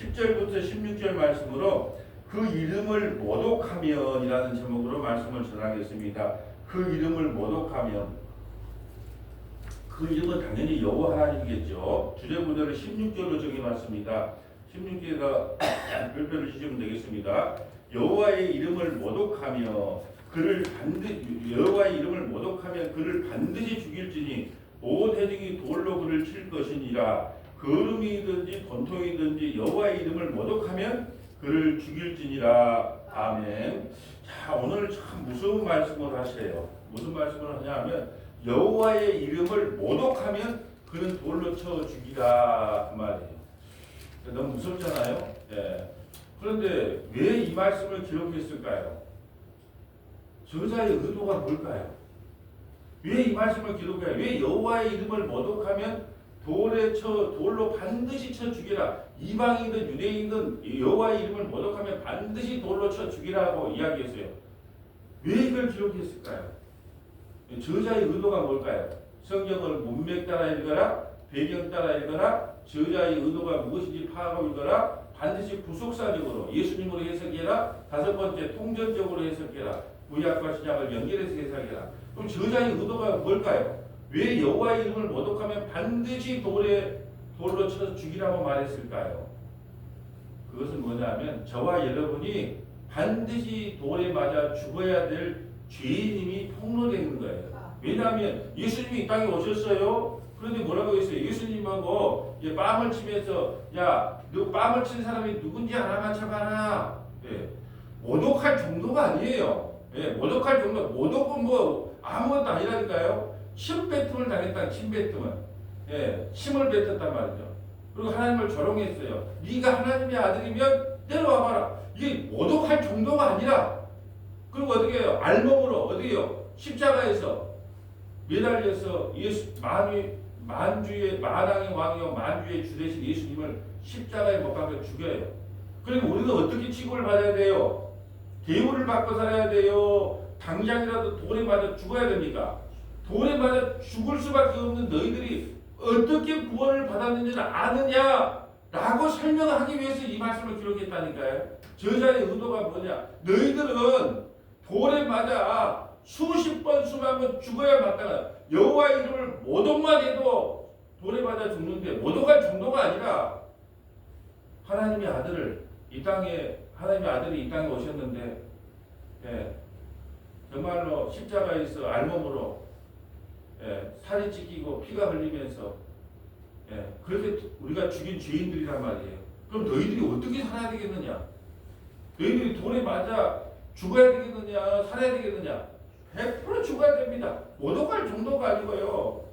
10절부터 16절 말씀으로 그 이름을 모독하면이라는 제목으로 말씀을 전하겠습니다. 그 이름을 모독하면, 그 이름은 당연히 여호와 하나님이겠죠. 주제 구절을 16절로 정해놨습니다. 16절에다 별표를 주시면 되겠습니다. 여호와의 이름을 모독하며 그를 반드시, 여호와의 이름을 모독하면 그를 반드시 죽일지니 온 회중이 돌로 그를 칠 것이니라. 거름이든지 돈통이든지 여호와의 이름을 모독하면 그를 죽일지니라. 아멘. 자, 오늘 참 무서운 말씀을 하세요. 무슨 말씀을 하냐면 여호와의 이름을 모독하면 그는 돌로 쳐 죽이라, 그 말이에요. 너무 무섭잖아요. 예. 그런데 왜 이 말씀을 기록했을까요? 저자의 의도가 뭘까요? 왜 이 말씀을 기록해요? 왜 여호와의 이름을 모독하면 돌로 반드시 쳐 죽이라. 이방인이든 유대인이든 여호와의 이름을 모독하면 반드시 돌로 쳐 죽이라고 이야기했어요. 왜 이걸 기록했을까요? 저자의 의도가 뭘까요? 성경을 문맥 따라 읽어라, 배경 따라 읽어라, 저자의 의도가 무엇인지 파악하고 읽어라, 반드시 구속사적으로 예수님으로 해석해라, 다섯 번째 통전적으로 해석해라, 구약과 신약을 연결해서 해석해라. 그럼 저자의 의도가 뭘까요? 왜 여호와의 이름을 모독하면 반드시 돌로 쳐서 죽이라고 말했을까요? 그것은 뭐냐면 저와 여러분이 반드시 돌에 맞아 죽어야 될 죄인임이 폭로되는 거예요. 왜냐하면 예수님이 이 땅에 오셨어요. 그런데 뭐라고 했어요? 예수님하고 뺨을 치면서 야, 너 뺨을 친 사람이 누군지 하나 맞춰봐라. 예. 모독할 정도가 아니에요. 예, 모독할 정도. 모독은 뭐 아무것도 아니라니까요. 침뱉음을 당했다. 침뱉음을. 예, 침을 뱉었단 말이죠. 그리고 하나님을 조롱했어요. 네가 하나님의 아들이면 내려와봐라. 이게 모독할 정도가 아니라. 그리고 어떻게 해요? 알몸으로 어디요? 십자가에서 매달려서 만왕의 왕이요 만주의 주 되신 예수님을 십자가에 못 박아 죽여요. 그리고 우리는 어떻게 취급을 받아야 돼요? 대우를 받고 살아야 돼요? 당장이라도 돌에 맞아 죽어야 됩니까? 돌에 맞아 죽을 수밖에 없는 너희들이 어떻게 구원을 받았는지를 아느냐? 라고 설명을 하기 위해서 이 말씀을 기록했다니까요. 저자의 의도가 뭐냐? 너희들은 돌에 맞아 수십 번 수만 번 죽어야 마땅하다. 여호와의 이름을 모독만 해도 돌에 맞아 죽는데 모독할 정도가 아니라 하나님의 아들이 이 땅에 오셨는데, 예, 정말로 십자가에서 알몸으로, 예, 살이 찢기고 피가 흘리면서, 예, 그렇게 우리가 죽인 죄인들이란 말이에요. 그럼 너희들이 어떻게 살아야 되겠느냐? 너희들이 돌에 맞아 죽어야 되겠느냐? 살아야 되겠느냐? 100% 죽어야 됩니다. 모독할 정도가 아니고요.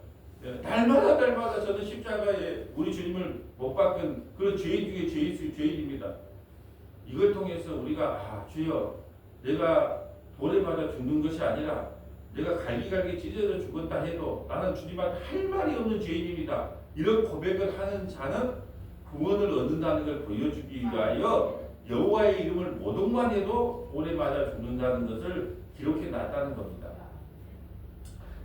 예, 날마다 저는 십자가에 우리 주님을 못 박은 그런 죄인 중에 죄인입니다. 이걸 통해서 우리가 주여, 내가 돌에 맞아 죽는 것이 아니라 내가 갈기갈기 찢어져 죽었다 해도 나는 주님한테 할 말이 없는 죄인입니다. 이런 고백을 하는 자는 구원을 얻는다는 걸 보여주기 위하여 여호와의 이름을 모독만 해도 돌에 맞아 죽는다는 것을 기록해 놨다는 겁니다.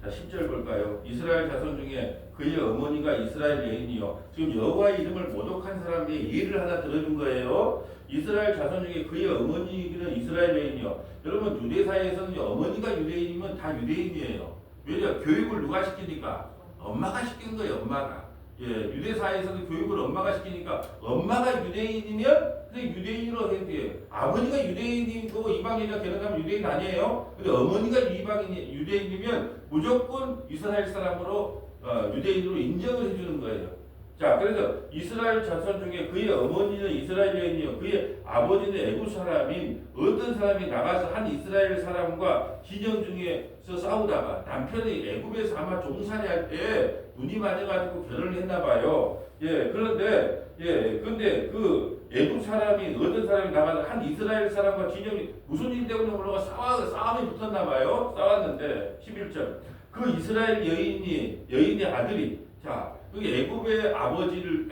자, 10절 볼까요? 이스라엘 자손 중에 그의 어머니가 이스라엘 여인이요. 지금 여호와의 이름을 모독한 사람의 예를 하나 들어준 거예요. 이스라엘 자손 중에 그의 어머니는 이스라엘 여인이요. 여러분, 유대사에서는 어머니가 유대인이면 다 유대인이에요. 왜냐? 교육을 누가 시키니까? 엄마가 시키는 거예요. 엄마가. 예, 유대사에서는 교육을 엄마가 시키니까 엄마가 유대인이면 그냥 유대인으로 해야 돼요. 아버지가 유대인이고 이방인이라 결혼하면 유대인 아니에요. 근데 어머니가 유대인이면 무조건 이스라엘 사람으로 유대인으로 인정을 해주는 거예요. 자, 그래서 이스라엘 자손 중에 그의 어머니는 이스라엘 여인이요 그의 아버지는 애굽 사람인 어떤 사람이 나가서 한 이스라엘 사람과 진영 중에서 싸우다가 남편이 애굽에서 아마 종살이할 때 눈이 맞아가지고 결혼을 했나 봐요. 예, 그런데 근데 그 애굽 사람이 어떤 사람이 나가서 한 이스라엘 사람과 진영이 무슨 일 때문에 올라가 싸움이 붙었나 봐요. 싸웠는데 11절 그 이스라엘 여인의 아들이 자, 그 애굽의 아버지는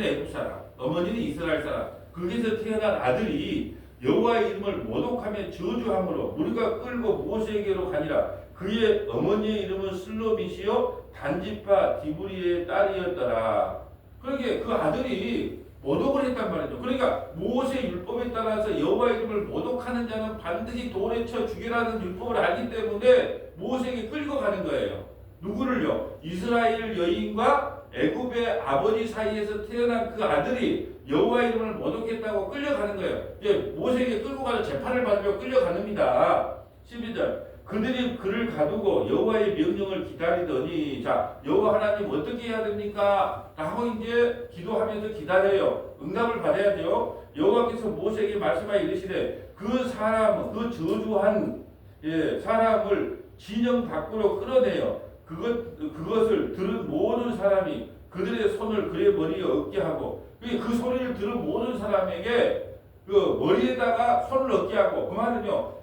애굽 사람, 어머니는 이스라엘 사람. 거기서 태어난 아들이 여호와의 이름을 모독하며 저주함으로 무리가 끌고 모세에게로 가니라. 그의 어머니의 이름은 슬로밋이요 단지파 디브리의 딸이었더라. 그러게 그 아들이 모독을 했단 말이죠. 그러니까 모세 율법에 따라서 여호와 이름을 모독하는 자는 반드시 돌에 쳐 죽이라는 율법을 알기 때문에 모세에게 끌고 가는 거예요. 누구를요? 이스라엘 여인과 애굽의 아버지 사이에서 태어난 그 아들이 여호와 이름을 모독했다고 끌려가는 거예요. 이제 모세에게 끌고 가서 재판을 받으려 끌려가는니다. 12절 그들이 그를 가두고 여호와의 명령을 기다리더니 자 여호와 하나님 어떻게 해야 됩니까? 라고 이제 기도하면서 기다려요. 응답을 받아야 돼요. 여호와께서 모세에게 말씀하여 이르시되 그 사람 그 저주한 사람을 진영 밖으로 끌어내요. 그것을 들은 모든 사람이 그들의 손을 그의 머리에 얻게 하고 그 소리를 들은 모든 사람에게 그 머리에다가 손을 얻게 하고 그 말은요.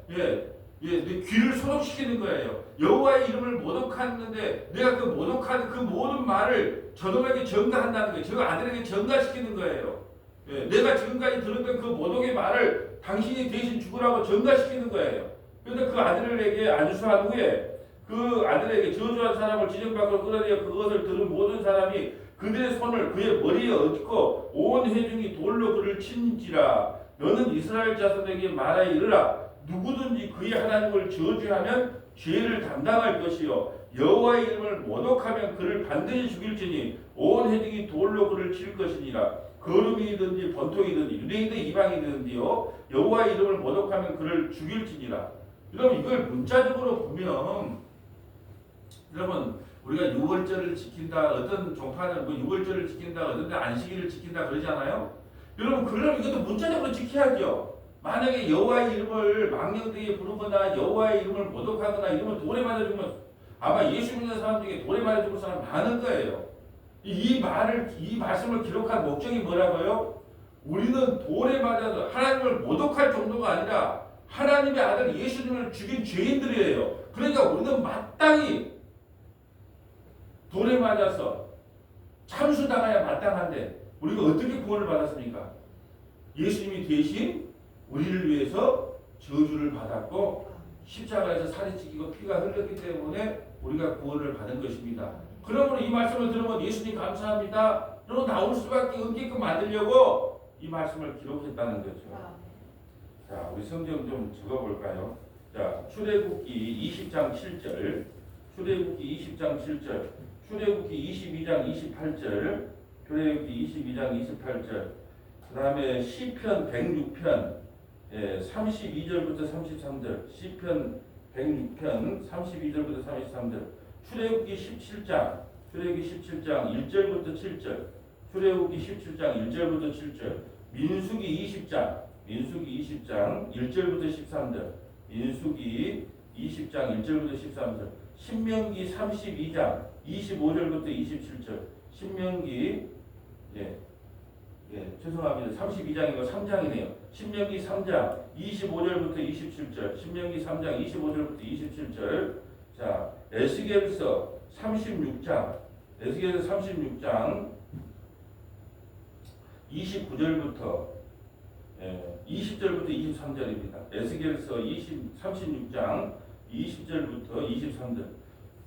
내 귀를 소독시키는 거예요. 여호와의 이름을 모독하는데 내가 그 모독하는 그 모든 말을 저놈에게 전가한다는 거예요. 저 아들에게 전가시키는 거예요. 내가 지금까지 들었던 그 모독의 말을 당신이 대신 죽으라고 전가시키는 거예요. 그런데 그 아들에게 안수한 후에 그 아들에게 저주한 사람을 지정 밖으로 끌어내어 그것을 들은 모든 사람이 그들의 손을 그의 머리에 얹고 온 회중이 돌로 그를 친지라. 너는 이스라엘 자손에게 말하여 이르라. 누구든지 그의 하나님을 저주하면 죄를 담당할 것이요 여호와의 이름을 모독하면 그를 반드시 죽일지니 온 회중이 돌로 그를 칠 것이니라. 거름이든지 번통이든지 유대인든 이방이든지요 여호와의 이름을 모독하면 그를 죽일지니라. 여러분 이걸 문자적으로 보면 여러분 우리가 유월절을 지킨다 어떤 종파는 뭐 유월절을 지킨다 어떤 데 안식일을 지킨다 그러잖아요. 여러분 그럼 이것도 문자적으로 지켜야죠. 만약에 여호와의 이름을 망령되게 부르거나 여호와의 이름을 모독하거나 이름을 돌에 맞아 죽으면 아마 예수 믿는 사람 중에 돌에 맞아 죽을 사람 많은 거예요. 이 말씀을 기록한 목적이 뭐라고요? 우리는 돌에 맞아서 하나님을 모독할 정도가 아니라 하나님의 아들 예수님을 죽인 죄인들이에요. 그러니까 우리는 마땅히 돌에 맞아서 참수당해야 마땅한데 우리가 어떻게 구원을 받았습니까? 예수님이 대신 우리를 위해서 저주를 받았고 십자가에서 살이 찢기고 피가 흘렀기 때문에 우리가 구원을 받은 것입니다. 그러므로 이 말씀을 들으면 예수님 감사합니다. 너 나올 수밖에 없게끔 만들려고 이 말씀을 기록했다는 거죠. 자, 우리 성경 좀 적어볼까요? 자, 출애굽기 20장 7절, 출애굽기 20장 7절, 출애굽기 22장 28절, 출애굽기 22장 28절, 그 다음에 시편 106편 32절부터 33절, 시편 106편 32절부터 33절, 출애굽기 17장 1절부터 7절, 출애굽기 17장 1절부터 7절, 민수기 20장 1절부터 13절, 민수기 20장 1절부터 13절, 신명기 32장 25절부터 27절, 신명기 죄송합니다. 32장이고 3장이네요. 신명기 3장 25절부터 27절, 신명기 3장 25절부터 27절. 자, 에스겔서 36장 29절부터 20절부터 23절입니다. 에스겔서 36장 20절부터 23절.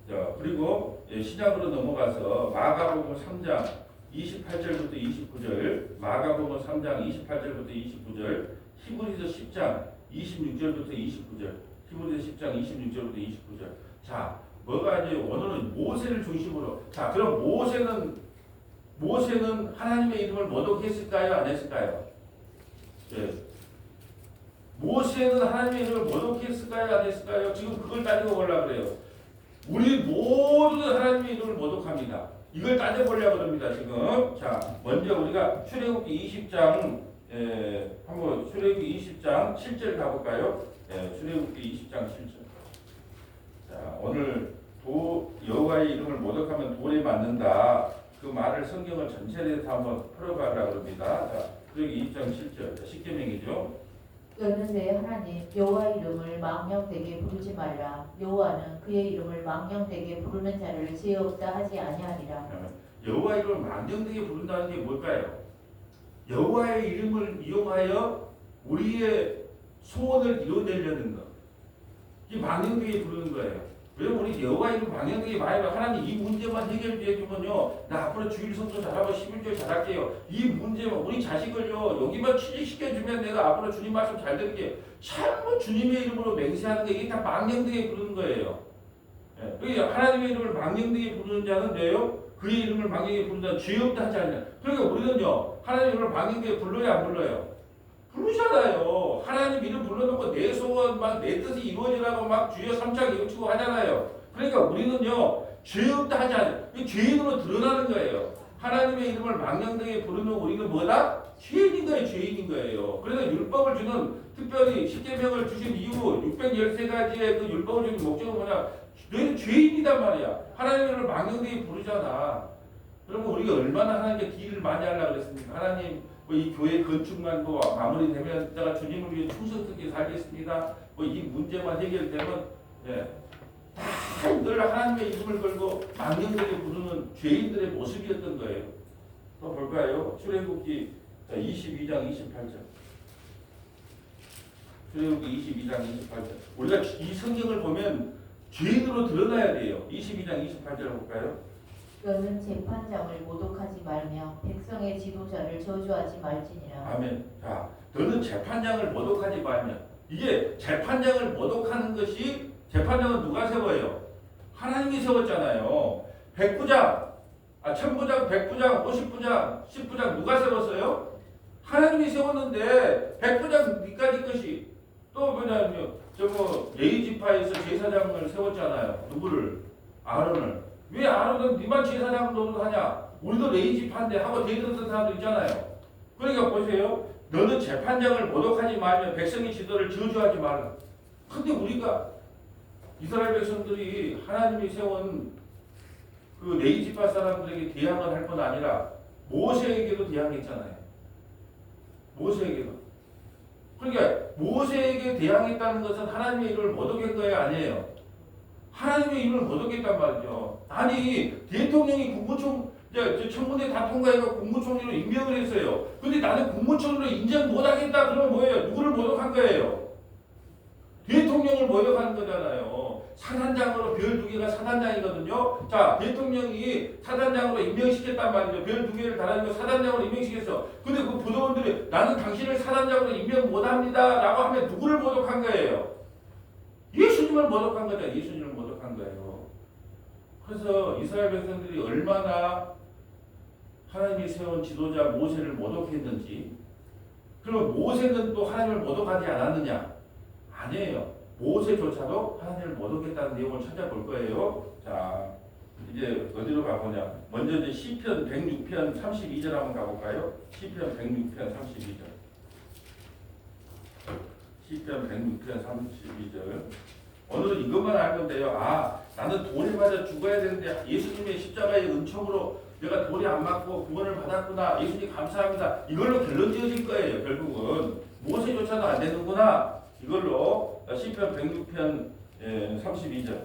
자, 그리고 신약으로 넘어가서 마가복음 3장 28절부터 29절, 마가복음 3장 28절부터 29절, 히브리서 10장 26절부터 29절, 히브리서 10장 26절부터 29절. 자, 뭐가 이제 오늘은 모세를 중심으로. 자, 그럼 모세는 하나님의 이름을 모독했을까요? 안 했을까요? 모세는 하나님의 이름을 모독했을까요? 안 했을까요? 지금 그걸 따지고 보려고 그래요. 우리 모두는 하나님의 이름을 모독합니다. 이걸 따져보려고 합니다. 지금. 자, 먼저 우리가 출애굽기 20장 한번 출애굽기 20장 7절 가볼까요? 출애굽기 20장 7절. 자, 오늘 여호와의 이름을 모독하면 돌에 맞는다. 그 말을 성경을 전체에 다 한번 풀어가려고 합니다. 자, 출애굽기 20장 7절. 십계명이죠. 였는데 하나님 여호와의 이름을 망령되게 부르지 말라. 여호와는 그의 이름을 망령되게 부르는 자를 죄 없다 하지 아니하리라. 여호와의 이름을 망령되게 부른다는 게 뭘까요? 여호와의 이름을 이용하여 우리의 소원을 이루어내려는 것. 이 망령되게 부르는 거예요. 그러면 우리 여호와 이름 망령되게 많이 봐. 하나님 이 문제만 해결해 주면요, 나 앞으로 주일 성도 잘하고 11조 잘할게요. 이 문제만 우리 자식을요 여기만 취직시켜 주면 내가 앞으로 주님 말씀 잘 들을게. 참뭐 주님의 이름으로 맹세하는 게 이게 다 망령되게 부르는 거예요. 예. 그러니까 하나님의 이름을 망령되게 부르는 자는 뭐예요? 그의 이름을 망령되게 부르는 자는 죄 없다 하지 않냐. 그러니까 우리는요 하나님의 이름을 망령되게 불러야 안 불러요? 부르잖아요. 하나님 이름 불러놓고 내 소원 막 내 뜻이 이루어지라고 막 주여 삼창 이루치고 하잖아요. 그러니까 우리는요 죄 없다 하지 않아요. 죄인으로 드러나는 거예요. 하나님의 이름을 망령되게 부르는 우리는 뭐다? 죄인인 거예요. 죄인인 거예요. 그래서 율법을 주는 특별히 십계명을 주신 이유 613가지의 그 율법을 주는 목적은 뭐냐? 너희는 죄인이단 말이야. 하나님의 이름을 망령되게 부르잖아. 그러면 우리가 얼마나 하나님께 기를 많이 하려고 그랬습니까? 하나님 이 교회 건축만 마무리되면 내가 주님을 위해 충성스럽게 살겠습니다. 이 문제만 해결되면 늘 하나님의 이름을 걸고 망령되게 부르는 죄인들의 모습이었던 거예요. 또 볼까요? 출애굽기 22장 28절. 출애굽기 22장 28절. 우리가 이 성경을 보면 죄인으로 드러나야 돼요. 22장 28절 볼까요? 너는 재판장을 모독하지 말며 백성의 지도자를 저주하지 말지니라. 아멘. 자, 너는 재판장을 모독하지 말며. 이게 재판장을 모독하는 것이 재판장은 누가 세워요? 하나님이 세웠잖아요. 백부장, 천부장, 백부장, 50부장, 10부장 누가 세웠어요? 하나님이 세웠는데 백부장 니까지 것이 또 뭐냐면 레위지파에서 제사장을 세웠잖아요. 누구를? 아론을. 왜 아론은 니만 제사장을 노릇하냐? 우리도 레위지파인데 하고 대들었던 사람도 있잖아요. 그러니까 보세요. 너는 재판장을 모독하지 말며 백성의 지도를 저주하지 말라. 근데 우리가 이스라엘 백성들이 하나님이 세운 그 레위지파 사람들에게 대항을 할 뿐 아니라 모세에게도 대항했잖아요. 모세에게도. 그러니까 모세에게 대항했다는 것은 하나님의 이름을 모독한 거예요, 아니에요? 하나님의 이름을 모독했단 말이죠. 아니 대통령이 국무총 청문회 다 통과해서 국무총리로 임명을 했어요. 근데 나는 국무총리로 인정 못하겠다 그러면 뭐예요? 누구를 모독한 거예요? 대통령을 모독하는 거잖아요. 사단장으로 별 2개가 사단장이거든요. 자, 대통령이 사단장으로 임명시켰단 말이죠. 별 2개를 달아주고 사단장으로 임명시켰어. 근데 그 부도원들이 나는 당신을 사단장으로 임명 못합니다 라고 하면 누구를 모독한 거예요? 예수님을 모독한 거죠. 예수님을 모독한 거예요. 그래서 이스라엘 백성들이 얼마나 하나님이 세운 지도자 모세를 모독했는지, 그럼 모세는 또 하나님을 모독하지 않았느냐? 아니에요. 모세조차도 하나님을 모독했다는 내용을 찾아볼 거예요. 자, 이제 어디로 가보냐? 먼저 이제 시편 106편 32절 한번 가볼까요? 시편 106편 32절. 시편 106편 32절. 오늘은 이것만 알면 돼요. 나는 돌에 맞아 죽어야 되는데 예수님의 십자가의 은총으로 내가 돌이 안 맞고 구원을 받았구나. 예수님 감사합니다. 이걸로 결론 지어질 거예요. 결국은 모세조차도 안 되는구나. 이걸로 시편 106편 32절.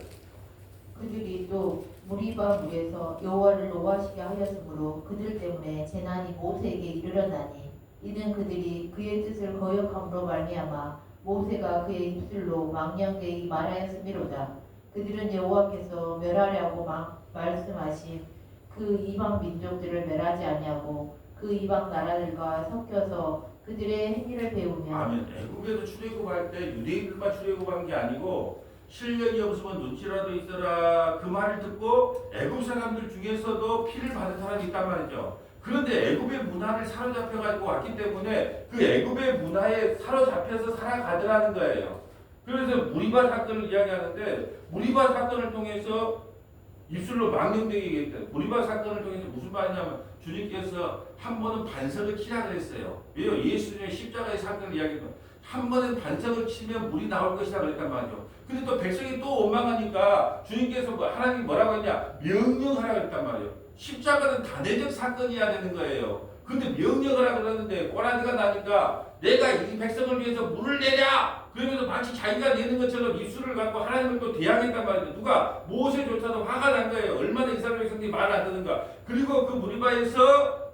그들이 또 무리바 물에서 여호와를 노하시게 하였으므로 그들 때문에 재난이 모세에게 이르러나니 이는 그들이 그의 뜻을 거역함으로 말미암아 모세가 그의 입술로 망령되이 말하였음이로다. 그들은 여호와께서 멸하려고 말씀하신 그 이방 민족들을 멸하지 아니하고 그 이방 나라들과 섞여서 그들의 행위를 배우며. 아멘. 애굽에도 출애굽할 때 유대인들만 출애굽한 게 아니고 실력이 없으면 눈치라도 있어라 그 말을 듣고 애굽 사람들 중에서도 피를 받은 사람이 있단 말이죠. 그런데 애굽의 문화를 사로잡혀 가지고 왔기 때문에 그 애굽의 문화에 사로잡혀서 살아가더라는 거예요. 그래서 무리바 사건을 이야기하는데 무리바 사건을 통해서 입술로 망령되게 얘기했다. 무리바 사건을 통해서 무슨 말이냐면 주님께서 한 번은 반석을 치라 그랬어요. 왜요? 예수님의 십자가의 사건을 이야기하면 한 번은 반석을 치면 물이 나올 것이다 그랬단 말이죠. 근데 또 백성이 또 원망하니까 주님께서 하나님이 뭐라고 했냐? 명령하라 그랬단 말이에요. 십자가는 단회적 사건이어야 되는 거예요. 근데 명령을 하라 그러는데 꼬라지가 나니까 내가 이 백성을 위해서 물을 내랴! 그러면서 마치 자기가 내는 것처럼 입술을 갖고 하나님을 또 대항했단 말이죠. 누가? 모세조차도 화가 난 거예요. 얼마나 이스라엘 백성들이 말을 안 듣는가. 그리고 그 무리바에서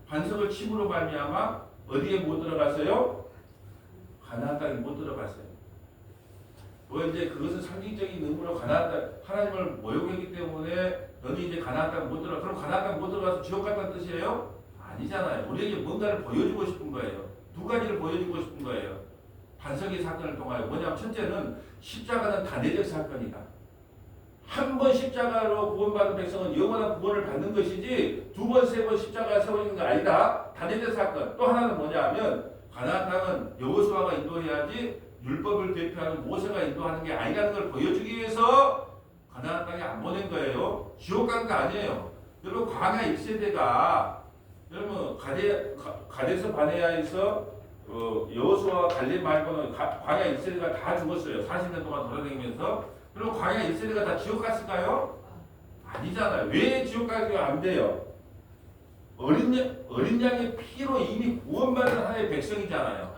반석을 침으로 말미암아 어디에 못 들어갔어요? 가나안 땅에 못 들어갔어요. 뭐 이제 그것은 상징적인 의무로 가나안 땅 하나님을 모욕했기 때문에 너는 이제 가나안 땅 못 들어가. 그럼 가나안 땅 못 들어가서 지옥 갔다는 뜻이에요? 아니잖아요. 우리에게 뭔가를 보여주고 싶은 거예요. 두 가지를 보여주고 싶은 거예요. 반석의 사건을 통하여 뭐냐면 첫째는 십자가는 단회적 사건이다. 한 번 십자가로 구원받은 백성은 영원한 구원을 받는 것이지 두 번, 세 번 십자가를 세우는 거 아니다. 단회적 사건. 또 하나는 뭐냐면 가나안 땅은 여호수아가 인도해야지 율법을 대표하는 모세가 인도하는 게 아니라는 걸 보여주기 위해서 가나안 땅에 안 보낸 거예요. 지옥 간 거 아니에요. 여러분 광야 1세대가 여러분 가데스 바네아에서 여호수아와 갈렙 말고는 광야 1세대가 다 죽었어요. 40년 동안 돌아다니면서. 그럼 광야 1세대가 다 지옥 갔을까요? 아니잖아요. 왜 지옥 가기가 안 돼요? 어린 양의 피로 이미 구원받은 하나의 백성이잖아요.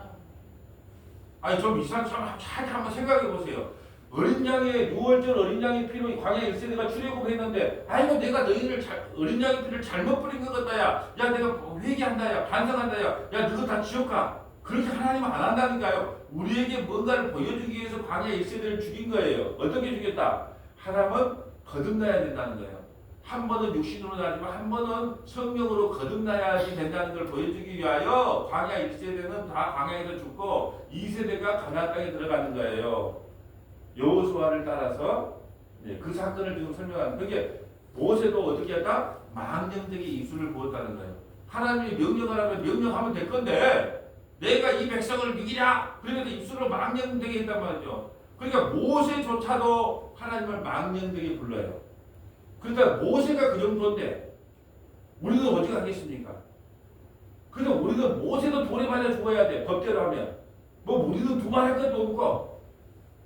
아니 좀 이상처럼 잘 한번 생각해 보세요. 어린 양의 6월절 어린 양의 피로 광야 1세대가 출애굽을 했는데 아이고 내가 너희를 어린 양의 피를 잘못 뿌린 것 같다 야 내가 회개한다 야 반성한다 야 너희 다 지옥 가. 그렇게 하나님은 안 한다니까요. 우리에게 뭔가를 보여주기 위해서 광야 1세대를 죽인 거예요. 어떻게 죽였다? 하나님은 거듭나야 된다는 거예요. 한 번은 육신으로 나지만 한 번은 성령으로 거듭나야지 된다는 걸 보여주기 위하여 광야 1세대는 다 광야에서 죽고 2세대가 가나안 땅에 들어가는 거예요. 여호수아를 따라서 그 사건을 지금 설명하는 그게 모세도 어떻게 했다? 망령되게 입술을 부었다는 거예요. 하나님이 명령하라면 명령하면 될 건데 내가 이 백성을 이기랴 그래서 입술을 망령되게 했단 말이죠. 그러니까 모세조차도 하나님을 망령되게 불러요. 그러니까 모세가 그 정도인데 우리는 어디 가겠습니까? 그래서 우리는 모세도 돌에 맞아 죽어야 돼. 법대로 하면 뭐 우리는 두말할 것도 없고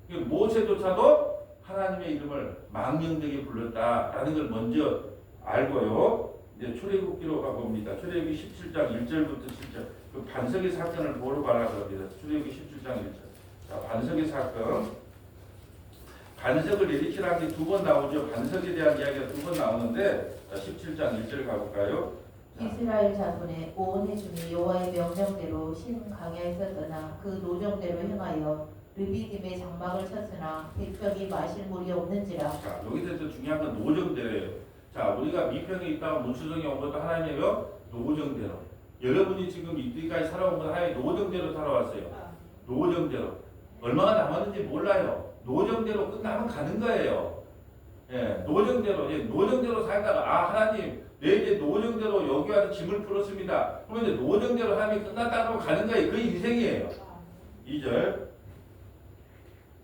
모세조차도 하나님의 이름을 망령되게 불렀다라는 걸 먼저 알고요. 이제 출애굽기로 가봅니다. 출애굽기 17장 1절부터 7절 그 반석의 사건을 보러 가라고 합니다. 출애굽기 17장 1절. 자, 반석의 사건. 반석을 일으키라는 게 두 번 나오죠. 반석에 대한 이야기가 두 번 나오는데 17장 1절 가볼까요? 이스라엘 자손의 온 회중이 여호와의 명령대로 신 강야에서 떠나 그 노정대로 행하여 르비딤의 장막을 쳤으나 백성이 마실 물이 없는지라. 자, 여기서 중요한 건 노정대로예요. 자, 우리가 미평에 있다가 문수성에 온 것도 하나님이에요. 노정대로. 여러분이 지금 이때까지 살아온 건 하나님 노정대로 살아왔어요. 노정대로. 얼마나 남았는지 몰라요. 노정대로 끝나면 가는 거예요. 예, 노정대로 살다가 하나님 내 이제 노정대로 여기 와서 짐을 풀었습니다. 그러면 이제 노정대로 하나님이 끝났다고 가는 거예요. 그게 인생이에요. 2절.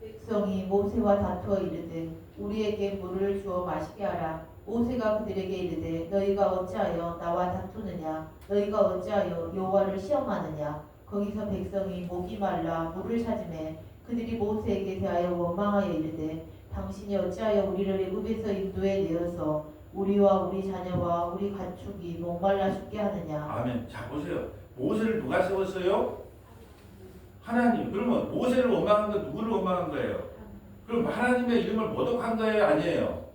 백성이 모세와 다투어 이르되 우리에게 물을 주어 마시게 하라. 모세가 그들에게 이르되 너희가 어찌하여 나와 다투느냐 너희가 어찌하여 여호와를 시험하느냐. 거기서 백성이 목이 말라 물을 찾으매 그들이 모세에게 대하여 원망하여 이르되 당신이 어찌하여 우리를 애굽에서 인도해 내어서 우리와 우리 자녀와 우리 가축이 목말라 죽게 하느냐. 아멘. 자 보세요. 모세를 누가 세웠어요? 하나님. 그러면 모세를 원망한 건 누구를 원망한 거예요? 그럼 하나님의 이름을 모독한 거예요? 아니에요?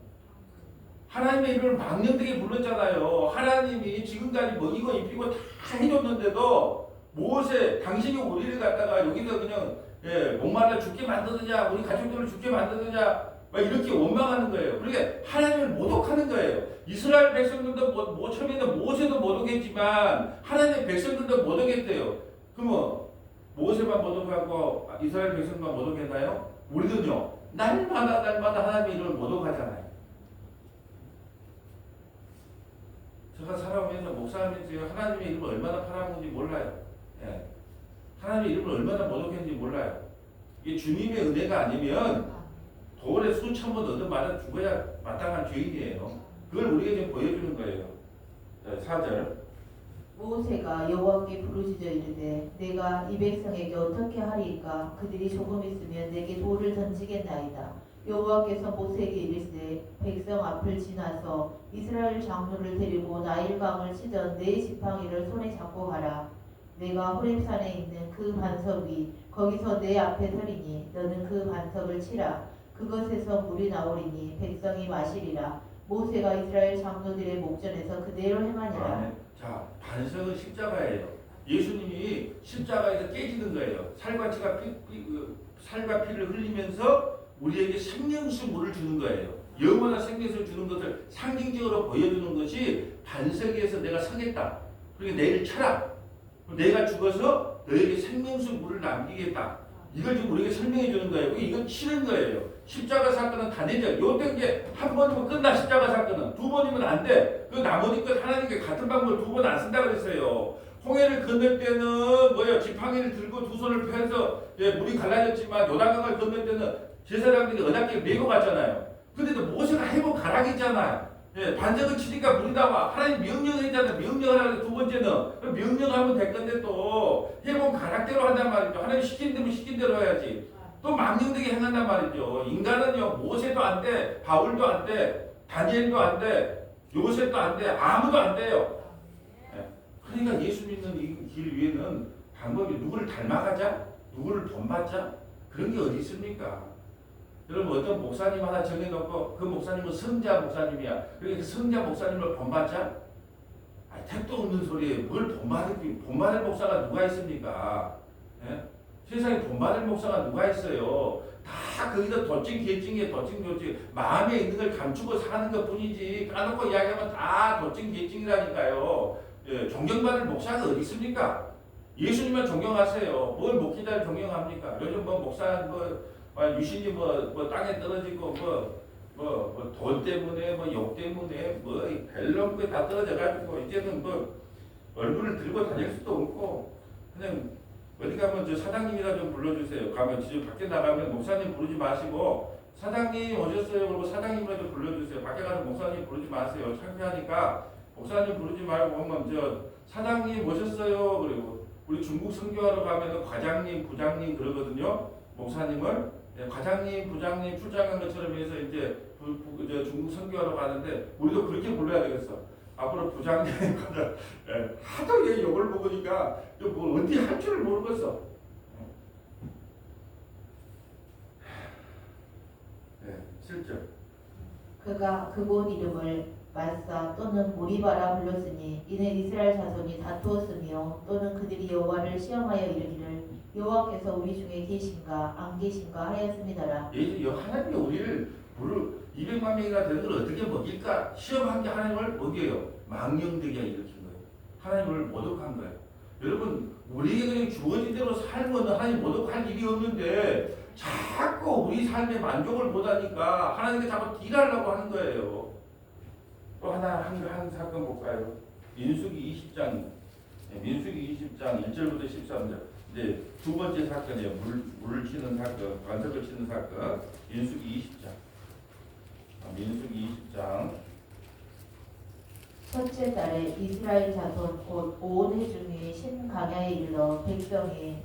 하나님의 이름을 망령되게 불렀잖아요. 하나님이 지금까지 먹이고 입히고 다 해줬는데도 모세 당신이 우리를 갖다가 여기서 그냥 목말라 죽게 만드느냐 우리 가족들을 죽게 만드느냐 막 이렇게 원망하는 거예요. 그러니까 하나님을 모독하는 거예요. 이스라엘 백성들도 처음에는 모세도 모독했지만 하나님의 백성들도 모독했대요. 그러면 모세만 모독하고 이스라엘 백성만 모독했나요? 우리는요 날마다 하나님의 이름을 모독하잖아요. 제가 살아오면서 목사하면서 하나님의 이름을 얼마나 팔아먹는지 몰라요. 하나님의 이름을 얼마나 모독했는지 몰라요. 이게 주님의 은혜가 아니면 돌에 수천 번 얻어맞아 죽어야 마땅한 죄인이에요. 그걸 우리에게 지금 보여주는 거예요. 4절. 모세가 여호와께 부르짖어 이르되 내가 이 백성에게 어떻게 하리이까. 그들이 조금 있으면 내게 돌을 던지겠나이다. 여호와께서 모세에게 이르시되 백성 앞을 지나서 이스라엘 장로를 데리고 나일강을 치던 네 지팡이를 손에 잡고 가라. 내가 호렙산에 있는 그 반석 위 거기서 내 앞에 서리니 너는 그 반석을 치라. 그것에서 물이 나오리니 백성이 마시리라. 모세가 이스라엘 장로들의 목전에서 그대로 행하니라. 자, 반석은 십자가예요. 예수님이 십자가에서 깨지는 거예요. 살과 피를 흘리면서 우리에게 생명수 물을 주는 거예요. 영원한 생명수를 주는 것을 상징적으로 보여주는 것이 반석에서 내가 서겠다. 그리고 내일 쳐라. 내가 죽어서 너에게 생명수 물을 남기겠다. 이걸 지금 우리에게 설명해 주는 거예요. 이건 치는 거예요. 십자가 사건은 단회적. 요때 이제 한 번이면 끝나 십자가 사건은. 두 번이면 안 돼. 그 나머지 것 하나님께 같은 방법을 두 번 안 쓴다 그랬어요. 홍해를 건널 때는 뭐예요? 지팡이를 들고 두 손을 펴서 물이 갈라졌지만 요단강을 건널 때는 제사장들이 언약궤를 메고 갔잖아요. 근데도 모세가 해본 가락이잖아요. 반석을 치니까 물이 나와. 하나님 명령을 했잖아요. 명령하라고 두 번째는 명령하면 될 건데 또 해본 가락대로 한단 말이죠. 하나님 시킨 대로 시킨 대로 해야지. 또 망령되게 행한단 말이죠. 인간은요 모세도 안 돼, 바울도 안 돼, 다니엘도 안 돼, 요셉도 안 돼, 아무도 안 돼요. 그러니까 예수 믿는 이 길 위에는 방법이 누구를 닮아가자, 누구를 본받자 그런 게 어디 있습니까? 여러분 어떤 목사님 하나 정해놓고 그 목사님은 성자 목사님이야. 그러니까 성자 목사님을 본받자? 택도 없는 소리예요. 뭘 본받을 목사가 누가 있습니까? 예? 세상에 본받을 목사가 누가 있어요? 다 거기서 도찐 개찐이에요. 도찐 교찐. 마음에 있는 걸 감추고 사는 것 뿐이지 까놓고 이야기하면 다 도찐 개찐이라니까요. 예, 존경받을 목사가 어디 있습니까? 예수님만 존경하세요. 뭘 목회자를 존경합니까? 요즘 뭐 목사 유신이 땅에 떨어지고 돈 때문에 욕 때문에 벨런구에 다 떨어져 가지고 이제는 얼굴을 들고 다닐 수도 없고 그냥 어디 가면 저 사장님이라 좀 불러주세요. 가면 지금 밖에 나가면 목사님 부르지 마시고 사장님 오셨어요. 그리고 사장님이라 좀 불러주세요. 밖에 가서 목사님 부르지 마세요. 창피하니까 목사님 부르지 말고 오면 저 사장님 오셨어요. 그리고 우리 중국 선교하러 가면 과장님, 부장님 그러거든요. 목사님을 과장님, 부장님 출장한 것처럼 해서 이제 중국 선교하러 가는데 우리도 그렇게 불러야 되겠어. 앞으로 부장님, 과장 하도 얘 욕을 먹으니까 뭐 어디 할 줄을 모르겠어. 실제 그가 그곳 이름을 마사 또는 모리바라 불렀으니 이는 이스라엘 자손이 다투었으며 또는 그들이 여호와를 시험하여 이르기를 여호와께서 우리 중에 계신가 안 계신가 하였습니다라. 하나님이 우리를 200만 명이나 되는 걸 어떻게 먹일까? 시험한 게 하나님을 먹여요. 망령되게 일으킨 거예요. 하나님을 모독한 거예요. 여러분 우리에게 그냥 주어진 대로 살면 하나님 모독할 일이 없는데 자꾸 우리 삶에 만족을 못하니까 하나님께 자꾸 딜하려고 하는 거예요. 또 한 사건 볼까요? 민수기 20장 1절부터 13절. 이제 두 번째 사건이에요. 물을 치는 사건, 반석을 치는 사건. 민수기 20장. 첫째 달에 이스라엘 자손 곧 온 회중이 신강야에 이르러 백성이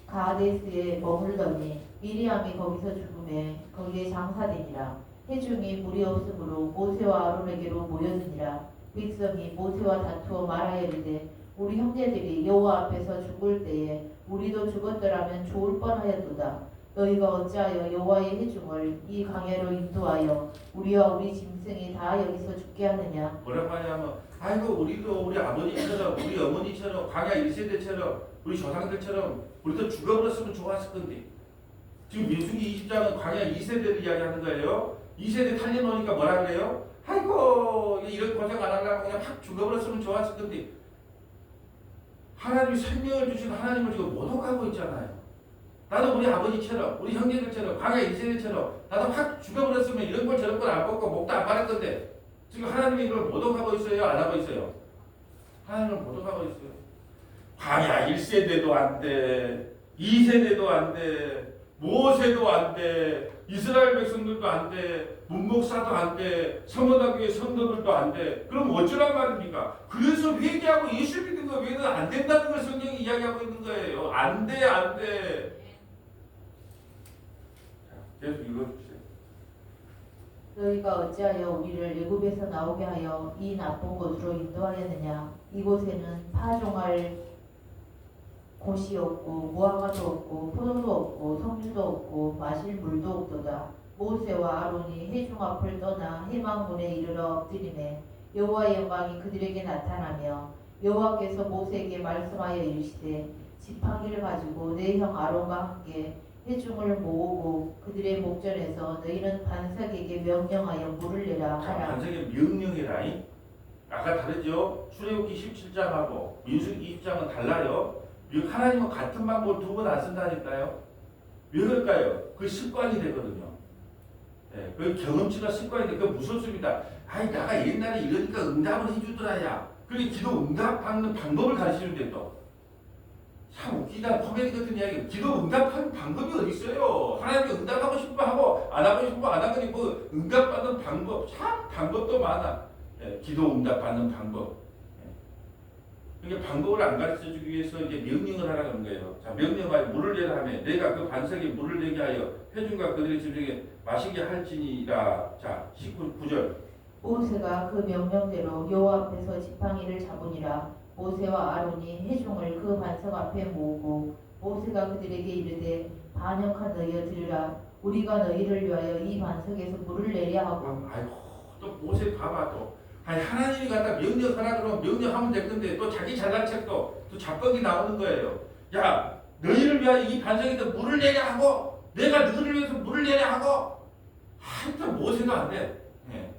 가데스에 머물더니 미리암이 거기서 죽음에 거기에 장사되니라. 회중이 물이 없으므로 모세와 아론에게로 모였느니라. 백성이 모세와 다투어 말하여 이르되 우리 형제들이 여호와 앞에서 죽을 때에 우리도 죽었더라면 좋을 뻔하였도다. 너희가 어찌하여 여호와의 회중을 이 강야로 인도하여 우리와 우리 짐승이 다 여기서 죽게 하느냐. 뭐라고 하냐면 아이고 우리도 우리 아버지처럼 우리 어머니처럼 광야 1세대처럼 우리 조상들처럼 우리도 죽어버렸으면 좋았을 건데 지금 민수기 20장은 광야 2세대를 이야기하는 거예요. 2세대 탈려놓으니까 뭐라 그래요? 아이고 이런 고생 안 하려고 그냥 확 죽어버렸으면 좋았을 건데 하나님이 생명을 주신 하나님을 지금 모독하고 있잖아요. 나도 우리 아버지처럼 우리 형제들처럼 광야 1세대처럼 나도 확 죽어버렸으면 이런 걸 저런 걸 안 먹고 목도 안 마를 건데 지금 하나님이 이걸 모독하고 있어요? 안 하고 있어요? 하나님을 모독하고 있어요. 광야 1세대도 안 돼. 2세대도 안 돼. 모세도 안 돼. 이스라엘 백성들도 안 돼. 문목사도 안 돼. 성원학교의 성도들도 안 돼. 그럼 어쩌란 말입니까? 그래서 회개하고 예수 믿는 거 외에는 안 된다는 걸 성경이 이야기하고 있는 거예요. 안 돼, 안 돼. 계속 읽어주세요. 너희가 어찌하여 우리를 애굽에서 나오게 하여 이 나쁜 곳으로 인도하였느냐. 이곳에는 파종할 곳이 없고 무화과도 없고 포도도 없고 석류도 없고 마실 물도 없도다. 모세와 아론이 회중 앞을 떠나 해망문에 이르러 엎드리매 여호와의 영광이 그들에게 나타나며 여호와께서 모세에게 말씀하여 이르시되 지팡이를 가지고 내 형 아론과 함께 회중을 모으고 그들의 목전에서 너희는 반석에게 명령하여 물을 내라 자, 하라. 반석에 명령이라니. 아까 다르죠? 출애굽기 17장하고 민수기 20장은 달라요. 하나님은 같은 방법을 두 번 안 쓴다니까요. 왜 그럴까요? 그 습관이 되거든요. 예, 그 경험치가 습관이 돼. 그 무섭습니다. 아이 내가 옛날에 이러니까 응답을 해주더라야. 그리고 기도 응답 받는 방법을 가르치는데 또. 참 웃기다. 코미디 같은 이야기. 기도 응답하는 방법이 어디 있어요? 하나님께 응답하고 싶어 하고 안 하고 싶어 안 하거니 뭐 응답받는 방법. 참 방법도 많아. 예, 기도 응답받는 방법. 예. 그러니까 방법을 안 가르쳐주기 위해서 이제 명령을 하라는 거예요. 자, 명령하여 물을 내라 하며 내가 그 반석에 물을 내게 하여 회중과 그들의 집에게 마시게 할지니라. 자, 19절. 모세가 그 명령대로 여호와 앞에서 지팡이를 잡으니라. 모세와 아론이 회중을 그 반석 앞에 모으고 모세가 그들에게 이르되 반역한 너희여 들으라. 우리가 너희를 위하여 이 반석에서 물을 내려 하고. 아이고 또 모세 봐봐 또. 아니 하나님이 갖다 명령하라 그러면 명령하면 될 건데 또 자기 잘난 책도 또 잡벅이 나오는 거예요. 야 너희를 위하여 이 반석에서 물을 내려 하고 내가 너희를 위해서 물을 내려 하고 하여튼 모세도 안 돼. 예.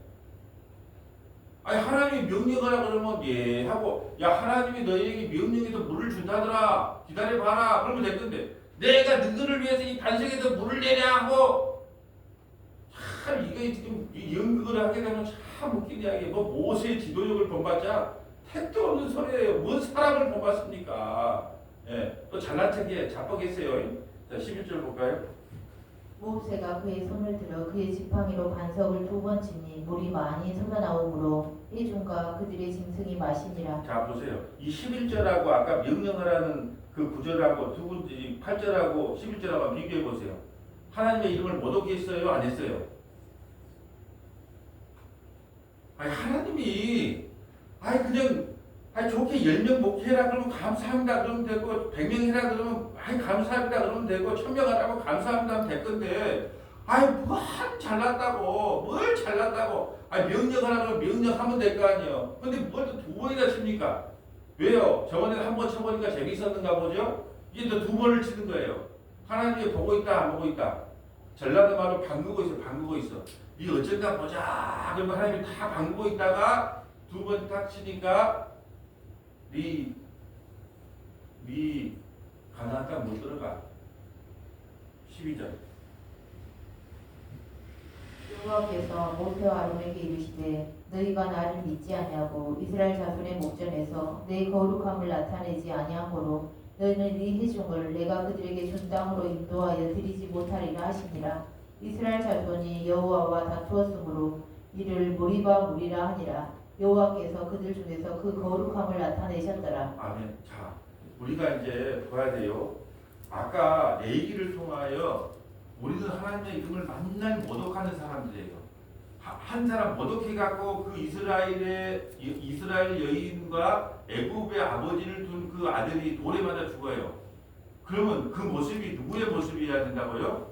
아니 하나님이 명령하라 그러면 예 하고 야 하나님이 너희에게 명령해서 물을 준다더라 기다려봐라 그러면 될 건데 내가 너희를 위해서 이 반석에서 물을 내려 하고 참 이게 지금 이 연극을 하게 되면 참 웃긴 이야기예요. 뭐 모세의 지도력을 본받자 택도 없는 소리예요. 뭔 사람을 본받습니까? 예, 또 잘난 척에 자뻑했어요. 자 11절 볼까요? 모세가 그의 손을 들어 그의 지팡이로 반석을 두 번 치니 물이 많이 솟아나오므로 회중과 그들의 짐승이 마시니라. 자 보세요. 이 11절하고 아까 명령하라는 그 구절하고 두 번째 8절하고 11절하고 비교해 보세요. 하나님의 이름을 모독 했어요? 안 했어요? 아니 하나님이 그냥 좋게 10명 목회해라 그러면 감사합니다 그러면 되고 100명 해라 그러면 감사합니다 그러면 되고 1000명 하라고 감사합니다 하면 될 건데 뭘 잘났다고 뭘 잘났다고 명령하라 그러면 명령하면 될 거 아니에요. 근데 뭘 또 두 번이나 칩니까? 왜요? 저번에 한 번 쳐보니까 재밌었는가 보죠? 이제 또 두 번을 치는 거예요. 하나님이 보고 있다 안 보고 있다. 전라도 말로 방구고 있어. 이 어쩐가 보자. 그러면 하나님이 다 방구고 있다가 두 번 딱 치니까 네 가나안 땅 못 들어가. 12절. 여호와께서 모세와 아론에게 이르시되 너희가 나를 믿지 아니하고 이스라엘 자손의 목전에서 내 거룩함을 나타내지 아니하므로 너희는 네 회중을 내가 그들에게 준 땅으로 인도하여 드리지 못하리라 하시니라. 이스라엘 자손이 여호와와 다투었으므로 이를 무리라 하니라. 여호와께서 그들 중에서 그 거룩함을 나타내셨더라. 아멘. 자, 우리가 이제 봐야 돼요. 아까 얘기를 통하여 우리는 하나님의 이름을 만날 모독하는 사람들이에요. 한 사람 모독해갖고 그 이스라엘 여인과 애굽의 아버지를 둔 그 아들이 돌에 맞아 죽어요. 그러면 그 모습이 누구의 모습이어야 된다고요?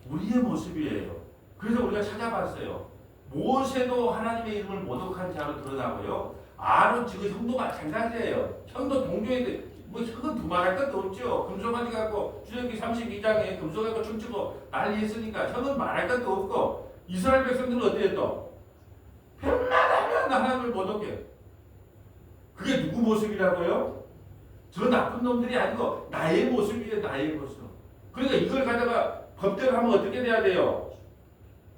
우리의 모습이에요. 그래서 우리가 찾아봤어요. 모세도 하나님의 이름을 모독한 자로 드러나고요. 아론 지금 형도 마찬가지예요. 형도 동조인데 뭐 형은 두말할 것도 없죠. 금송아지 갖고 출애굽기 32장에 금송아지 갖고 춤추고 난리 했으니까 형은 말할 것도 없고 이스라엘 백성들은 어떻게 했어? 웬만하면 하나님을 모독해. 그게 누구 모습이라고요? 저 나쁜 놈들이 아니고 나의 모습이에요. 나의 모습. 그러니까 이걸 가다가 법대로 하면 어떻게 돼야 돼요?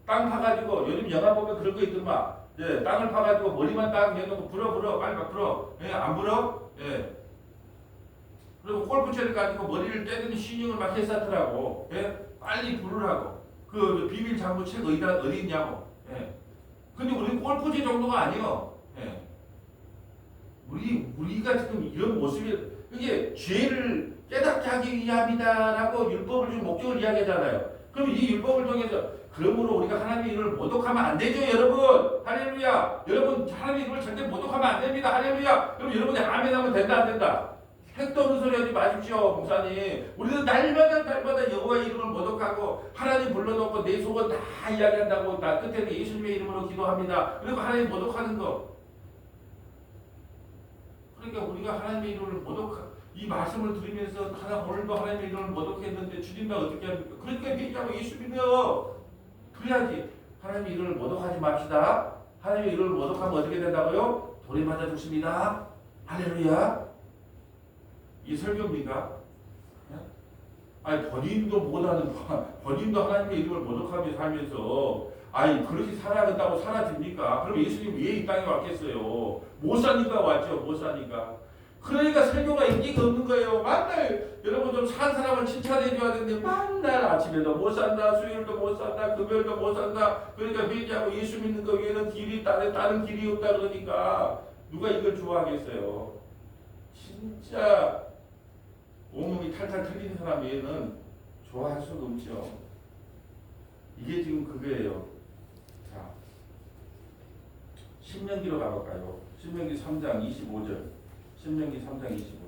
땅 파가지고 요즘 영화 보면 그런 거 있더만. 예, 땅을 파가지고 머리만 딱 내놓고 불어 빨리 막 불어. 예, 안 불어? 예. 그리고 골프채를 가지고 머리를 때리는 신용을 막 했었더라고. 예, 빨리 부르라고. 그 비밀 장부 책 어디 있냐고. 예. 근데 우리는 골프채 정도가 아니요. 예. 우리가 지금 이런 모습이 이게 죄를 깨닫게 하기 위함이다라고 율법을 좀 목적을 이야기하잖아요. 그럼 이 율법을 통해서 그러므로 우리가 하나님의 이름을 모독하면 안 되죠, 여러분. 할렐루야. 여러분 하나님의 이름을 절대 모독하면 안 됩니다. 할렐루야. 그럼 여러분이 아멘 하면 된다 안 된다. 택도 없는 소리 하지 마십시오, 목사님. 우리는 날마다 여호와의 이름을 모독하고 하나님 불러놓고 내 속은 다 이야기한다고 나 끝에는 예수님의 이름으로 기도합니다. 그리고 하나님 모독하는 거. 그러니까 우리가 하나님의 이름을 이 말씀을 들으면서 오늘도 하나님의 이름을 모독했는데 주님과 어떻게 합니까? 그러니까 회개하고 예수 믿어. 그래야지. 하나님의 이름을 모독하지 맙시다. 하나님의 이름을 모독하면 어떻게 된다고요? 돌에 맞아 죽습니다. 할렐루야. 이 설교입니까? 아니 본인도 못하는 본인도 하나님의 이름을 모독하며 살면서 아니 그렇게 살아야겠다고 사라집니까? 그럼 예수님 왜 이 땅에 왔겠어요? 못 사니까 왔죠. 못 사니까. 그러니까 설교가 인기가 없는 거예요. 맨날 여러분 좀 산 사람을 칭찬해 줘야 되는데 맨날 아침에도 못 산다, 수요일도 못 산다, 금요일도 못 산다. 그러니까 회개하고 예수 믿는 거 외에는 길이 다른 길이 없다 그러니까 누가 이걸 좋아하겠어요? 진짜 온몸이 탈탈 털리는 사람 외에는 좋아할 수가 없죠. 이게 지금 그거예요. 자, 신명기로 가볼까요? 신명기 3장 25절. 신명기 3장 25절.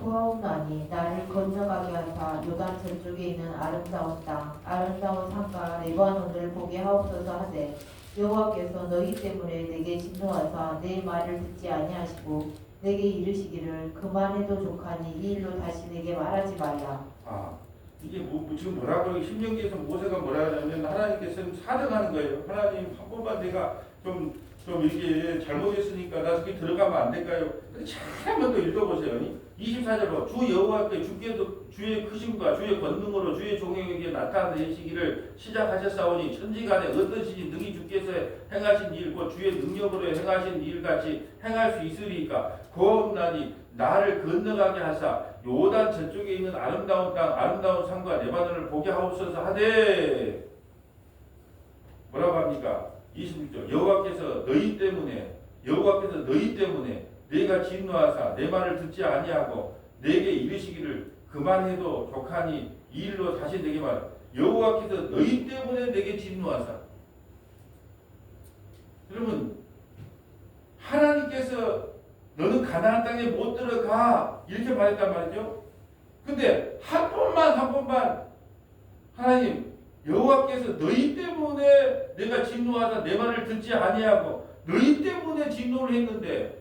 구하옵나니 나를 건너가게 하사 요단 저쪽에 있는 아름다운 땅 아름다운 산과 레바논을 보게 하옵소서 하되 여호와께서 너희 때문에 내게 진노하사 내 말을 듣지 아니하시고 내게 이르시기를 그만해도 족하니 이 일로 다시 내게 말하지 말라. 이게 지금 뭐라고 신명기에서 모세가 뭐라 하냐면 하나님께서는 사정하는 거예요. 하나님 한 번만 내가 좀 이렇게 잘못했으니까 나 저기 들어가면 안 될까요? 한 번 더 읽어보세요. 24절로 주 여호와께 주께도 주의 크심과 주의 권능으로 주의 종에게 나타내시기를 시작하셨사오니 천지간에 어떠시지 능히 주께서 행하신 일 곧 주의 능력으로 행하신 일같이 행할 수 있으리까 구하옵나니 나를 건너가게 하사 요단 저쪽에 있는 아름다운 땅 아름다운 산과 레바논을 보게 하옵소서 하되 뭐라고 합니까? 26절 여호와께서 너희 때문에 내가 진노하사 내 말을 듣지 아니하고 내게 이르시기를 그만해도 족하니 이 일로 다시 내게 말하 여호와께서 너희 때문에 내게 진노하사. 여러분 하나님께서 너는 가나안 땅에 못 들어가 이렇게 말했단 말이죠. 근데 한 번만 하나님 여호와께서 너희 때문에 내가 진노하다 내 말을 듣지 아니하고 너희 때문에 진노를 했는데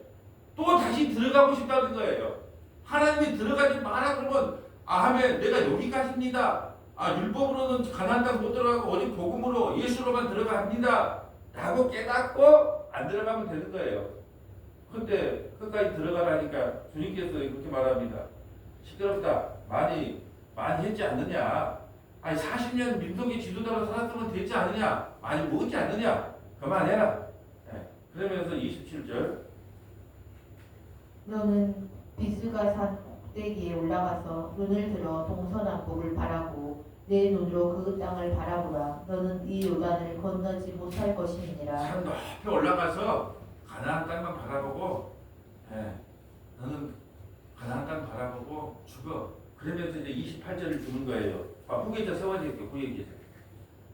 또 다시 들어가고 싶다는 거예요. 하나님이 들어가지 마라 그러면 아멘 내가 여기까지입니다. 율법으로는 가나안 땅 못 들어가고 오직 복음으로 예수로만 들어갑니다. 라고 깨닫고 안 들어가면 되는 거예요. 근데 끝까지 들어가라니까 주님께서 그렇게 말합니다. 시끄럽다. 많이 했지 않느냐. 40년 민족의 지도자로 살았으면 되지 않느냐. 많이 먹었지 않느냐. 그만해라. 그러면서 27절 너는 비스가 산 꼭대기에 올라가서 눈을 들어 동서남북을 바라고 내 눈으로 그 땅을 바라보라. 너는 이 요단을 건너지 못할 것임이니라. 산 높이 올라가서 가나안 땅만 바라보고 너는 가나안 땅 바라보고 죽어. 그러면서 이제 28절을 주는 거예요. 후계자 세워지겠죠. 후계자.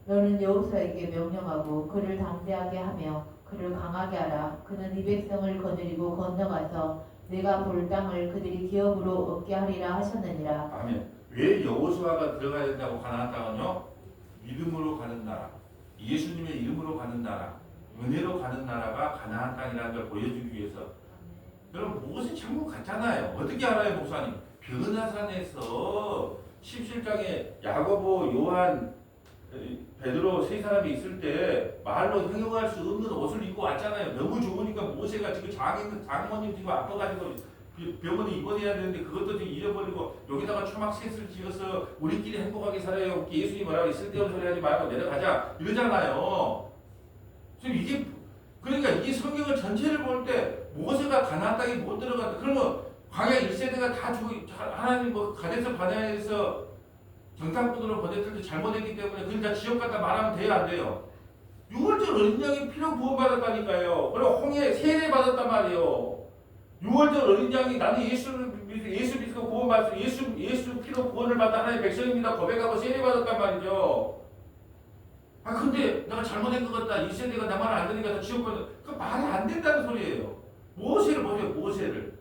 너는 여호수아에게 명령하고 그를 당대하게 하며 그를 강하게 하라. 그는 이 백성을 거느리고 건너가서 내가 볼 땅을 그들이 기업으로 얻게 하리라 하셨느니라. 아멘. 왜 여호수아가 들어가야 된다고 가나안 땅은요? 믿음으로 가는 나라, 예수님의 이름으로 가는 나라, 은혜로 가는 나라가 가나안 땅이라는 걸 보여주기 위해서. 여러분 모세 천국 갔잖아요. 어떻게 알아요, 목사님? 변화산에서 17장에 야고보, 요한, 베드로 세 사람이 있을 때 말로 형용할 수 없는 옷을 입고 왔잖아요. 너무 좋으니까 모세가 지금 장모님 지금 아파가지고 병원에 입원해야 되는데 그것도 지금 잃어버리고 여기다가 초막셋을 지어서 우리끼리 행복하게 살아요. 예수님 뭐라고 쓸데없는 소리 하지 말고 내려가자 이러잖아요. 지금 이게 그러니까 이 성경을 전체를 볼 때 모세가 가나안 땅에 못 들어갔다. 그러면 광야 1세대가 다 죽어 하나님 가데스 바네아에서 정탐꾼으로 보냈을 때 잘못했기 때문에 그러니까 지옥 갔다 말하면 돼요 안 돼요? 6월절 어린 양이 피로 구원받았다니까요. 그리고 홍해 세례 받았단 말이에요. 6월절 어린 양이 나는 예수 믿고 구원받았어. 예수 피로 구원을 받은 하나님의 백성입니다. 고백하고 세례 받았단 말이죠. 근데 내가 잘못한 것 같다. 이 세대가 나 말 안 들으니까 다 지옥 가다. 그 말이 안 된다는 소리예요. 모세를 보세요. 모세를.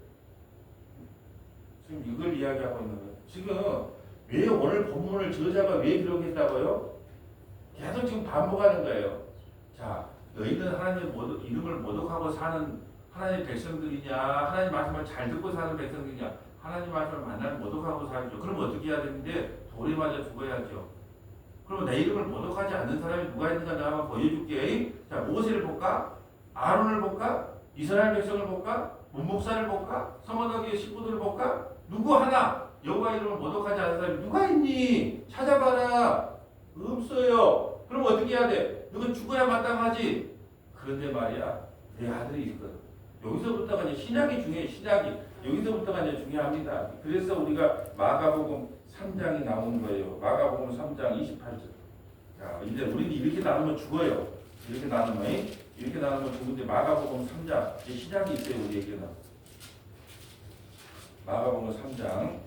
지금 이걸 이야기하고 있는 거예요. 지금 왜 오늘 본문을 저자가 왜 기록했다고요? 계속 지금 반복하는 거예요. 자, 너희는 하나님 이름을 모독하고 사는 하나님의 백성들이냐, 하나님 말씀을 잘 듣고 사는 백성들이냐. 하나님 말씀을 만나면 모독하고 살죠. 그럼 어떻게 해야 되는데 돌에 맞아 죽어야죠. 그러면 내 이름을 모독하지 않는 사람이 누가 있는가 내가 한번 보여줄게. 자, 모세를 볼까? 아론을 볼까? 이스라엘 백성을 볼까? 문목사를 볼까? 서머너기의 식구들을 볼까? 누구 하나 여호와 이름을 모독하지 않는 사람이 누가 있니? 찾아봐라. 없어요. 그럼 어떻게 해야 돼? 너는 죽어야 마땅하지. 그런데 말이야, 내 아들이 있거든. 여기서부터가 이제 신약이 중요해. 신약이 여기서부터가 이제 중요합니다. 그래서 우리가 마가복음 3장이 나오는 거예요. 마가복음 3장 28절. 자, 이제 우리는 이렇게 나누면 죽어요. 이렇게 나누면 죽는데 마가복음 3장 이제 신약이 있어요. 우리에게는 마가복음 3장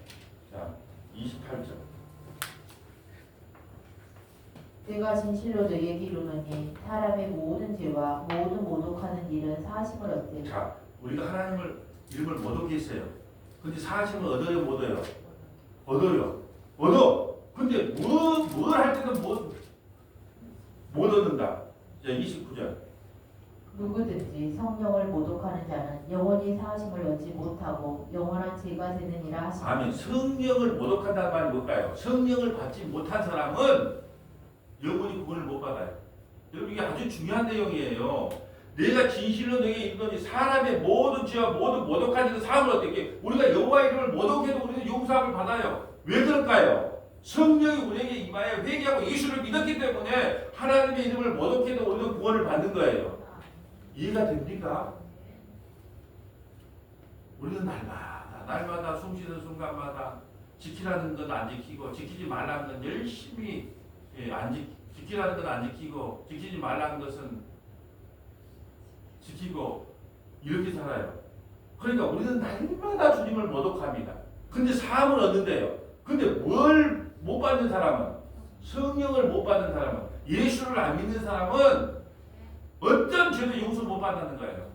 자 28절. 내가 진실로 너희에게 이르노니 사람의 모든 죄와 모든 모독하는 일은 사심을 얻되. 자, 우리가 하나님을 이름을 모독했어요. 근데 사심을 얻어요, 못 얻어요? 얻어요. 얻어. 근데 뭘 할 때는 못 얻는다. 자, 29절. 누구든지 성령을 모독하는 자는 영원히 사심을 얻지 못하고 영원한 죄가 되느니라 하시니. 아멘. 성령을 모독한다는 말이 뭘까요? 성령을 받지 못한 사람은 영원히 구원을 못 받아요. 여러분 이게 아주 중요한 내용이에요. 내가 진실로 너에게 이르노니 사람의 모든 죄와 모든 모독한 일은 사함을 얻게. 우리가 여호와 이름을 모독해도 우리는 용서함을 받아요. 왜 그럴까요? 성령이 우리에게 임하여 회개하고 예수를 믿었기 때문에 하나님의 이름을 모독해도 우리는 구원을 받는 거예요. 이해가 됩니까? 우리는 날마다 숨쉬는 순간마다 지키라는 건 안 지키고 지키지 말라는 건 열심히 지키라는 건 안 지키고 지키지 말라는 것은 지키고 이렇게 살아요. 그러니까 우리는 날마다 주님을 모독합니다. 근데 사함을 얻는데요. 근데 뭘 못 받는 사람은 성령을 못 받는 사람은 예수를 안 믿는 사람은 어떤 죄도 용서 못 받는 거예요.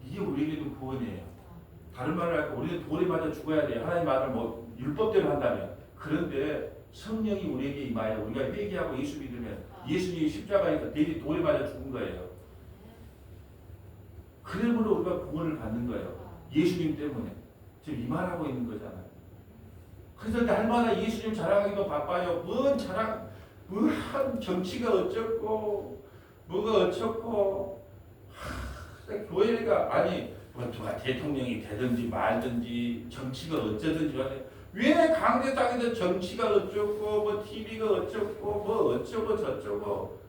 이게 우리에게도 구원이에요. 다른 말을 할까 우리는 돌에 맞아 죽어야 돼요. 하나님 말을 율법대로 한다면. 그런데 성령이 우리에게 임하여 우리가 회개하고 예수 믿으면 예수님이 십자가에서 대리 돌에 맞아 죽은 거예요. 그러므로 우리가 구원을 받는 거예요. 예수님 때문에. 지금 이 말하고 있는 거잖아요. 그래서 날마다 예수님 자랑하기도 바빠요. 뭔 자랑, 뭐한 정치가 어쩌고 뭐가 어쩌고 교회가 아니 뭐 누가 대통령이 되든지 말든지 정치가 어쩌든지 왜 강대 땅에서 정치가 어쩌고 뭐 TV가 어쩌고 뭐 어쩌고 저쩌고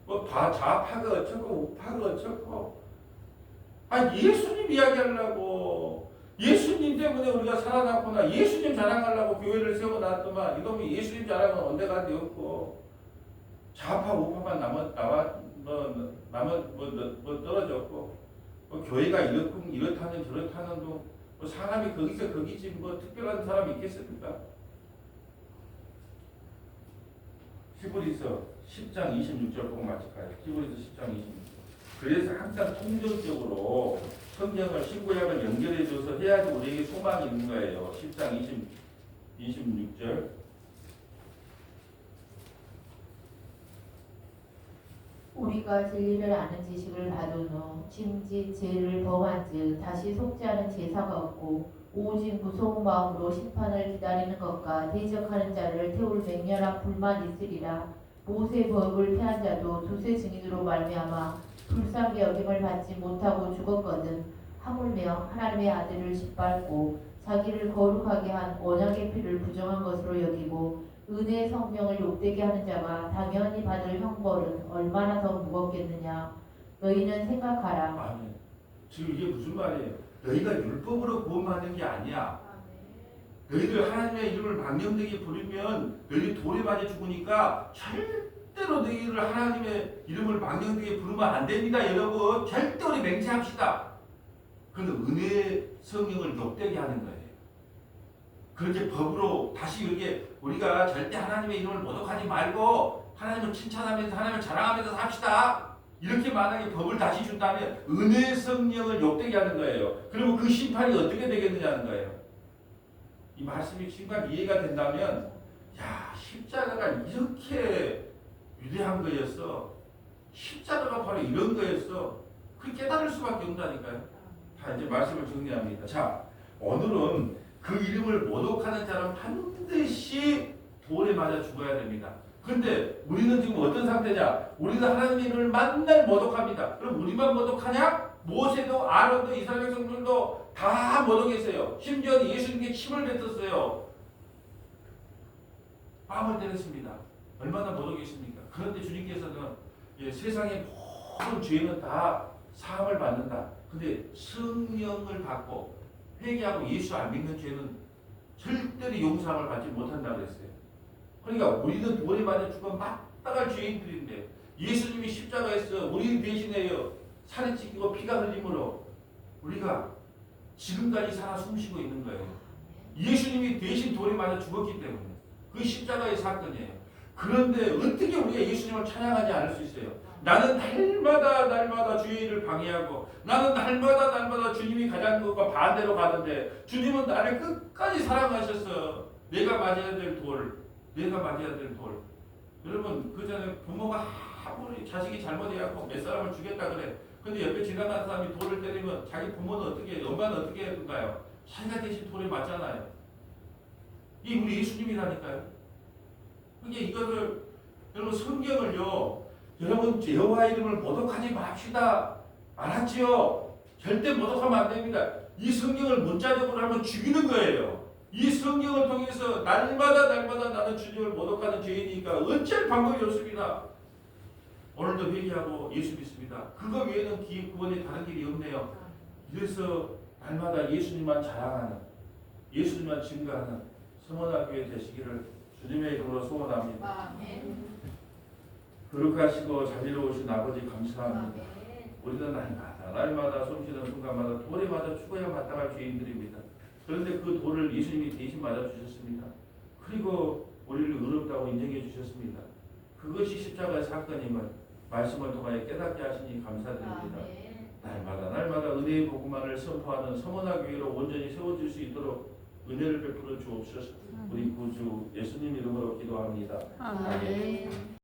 뭐 좌파가 어쩌고 우파가 어쩌고 예수님 이야기하려고 예수님 때문에 우리가 살아났구나 예수님 자랑하려고 교회를 세워놨더만 이놈이 예수님 자랑은 언제가 되었고 좌파 우파만 떨어졌고 교회가 이렇다는 저렇다는 뭐 사람이 거기서 거기지 뭐 특별한 사람이 있겠습니까? 히브리서 10장 26절 보고 마칠까요? 히브리서 10장 26절. 그래서 항상 통정적으로 성경을 신구약을 연결해줘서 해야지 우리에게 소망이 있는 거예요. 10장 26절. 우리가 진리를 아는 지식을 받은 후 짐짓 죄를 범한즉 다시 속지 않은 제사가 없고 오직 무서운 마음으로 심판을 기다리는 것과 대적하는 자를 태울 맹렬한 불만 있으리라. 모세 법을 폐한 자도 두세 증인으로 말미암아 불쌍히 여김을 받지 못하고 죽었거든. 하물며 하나님의 아들을 짓밟고 자기를 거룩하게 한 언약의 피를 부정한 것으로 여기고 은혜의 성령을 욕되게 하는 자가 당연히 받을 형벌은 얼마나 더 무겁겠느냐. 너희는 생각하라. 아멘. 지금 이게 무슨 말이에요? 너희가 율법으로 구원받는 게 아니야. 너희들 하나님의 이름을 망령되게 부르면 너희들이 돌에 맞아 죽으니까 절대로 너희들 하나님의 이름을 망령되게 부르면 안 됩니다. 여러분 절대 우리 맹세합시다. 그런데 은혜의 성령을 욕되게 하는 거예요. 그렇게 법으로 다시 이렇게 우리가 절대 하나님의 이름을 모독하지 말고 하나님을 칭찬하면서 하나님을 자랑하면서 삽시다. 이렇게 만약에 법을 다시 준다면 은혜의 성령을 욕되게 하는 거예요. 그리고 그 심판이 어떻게 되겠느냐는 거예요. 이 말씀이 순간 이해가 된다면 야 십자가가 이렇게 위대한 거였어. 십자가가 바로 이런 거였어. 그 깨달을 수밖에 없다니까요. 다 이제 말씀을 정리합니다. 자, 오늘은 그 이름을 모독하는 자는 반드시 돌에 맞아 죽어야 됩니다. 근데 우리는 지금 어떤 상태냐? 우리는 하나님을 만날 모독합니다. 그럼 우리만 모독하냐? 모세도 아론도 이스라엘 백성들도 다 모독했어요. 심지어 예수님께 침을 뱉었어요. 뺨을 때렸습니다. 얼마나 모독했습니까? 그런데 주님께서는 세상의 모든 죄는 다 사함을 받는다. 근데 성령을 받고 회개하고 예수 안 믿는 죄는 절대로 용서함을 받지 못한다고 그랬어요. 그러니까 우리는 돌에 맞아 죽어 마땅할 죄인들인데 예수님이 십자가에서 우리 대신에요 살이 찢기고 피가 흘림으로 우리가 지금까지 살아 숨쉬고 있는 거예요. 예수님이 대신 돌에 맞아 죽었기 때문에 그 십자가의 사건이에요. 그런데 어떻게 우리가 예수님을 찬양하지 않을 수 있어요? 나는 날마다 주의 일을 방해하고 나는 날마다 주님이 가자는 것과 반대로 가는데 주님은 나를 끝까지 사랑하셔서 내가 맞아야 될 돌, 여러분 그 전에 부모가 아무리 자식이 잘못해갖고 몇 사람을 죽였다 그래. 근데 옆에 지나가는 사람이 돌을 때리면 자기 부모는 어떻게 해요? 엄마는 어떻게 해줄까요? 자기가 대신 돌에 맞잖아요. 이게 우리 예수님이라니까요. 그러니까 이거를 여러분 성경을요. 여러분 여호와 이름을 모독하지 맙시다. 알았지요? 절대 모독하면 안 됩니다. 이 성경을 문자적으로 하면 죽이는 거예요. 이 성경을 통해서 날마다 나는 주님을 모독하는 죄인이니까 어찌할 방법이 없습니다. 오늘도 회개하고 예수 믿습니다. 그거 외에는 구원에 다른 길이 없네요. 그래서 날마다 예수님만 자랑하는, 예수님만 증거하는 성원학교에 되시기를 주님의 이름으로 소원합니다. 거룩하시고 자비로우신 아버지 감사합니다. 우리는 날마다 숨쉬는 순간마다 돌에 맞아 죽어야 마땅할 죄인들입니다. 그런데 그 돌을 예수님이 대신 맞아 주셨습니다. 그리고 우리를 의롭다고 인정해 주셨습니다. 그것이 십자가의 사건임을 말씀을 통하여 깨닫게 하시니 감사드립니다. 날마다 은혜의 복음만을 선포하는 서문화 교회로 온전히 세워질 수 있도록 은혜를 베풀어 주옵소서. 우리 구주 예수님 이름으로 기도합니다. 아멘.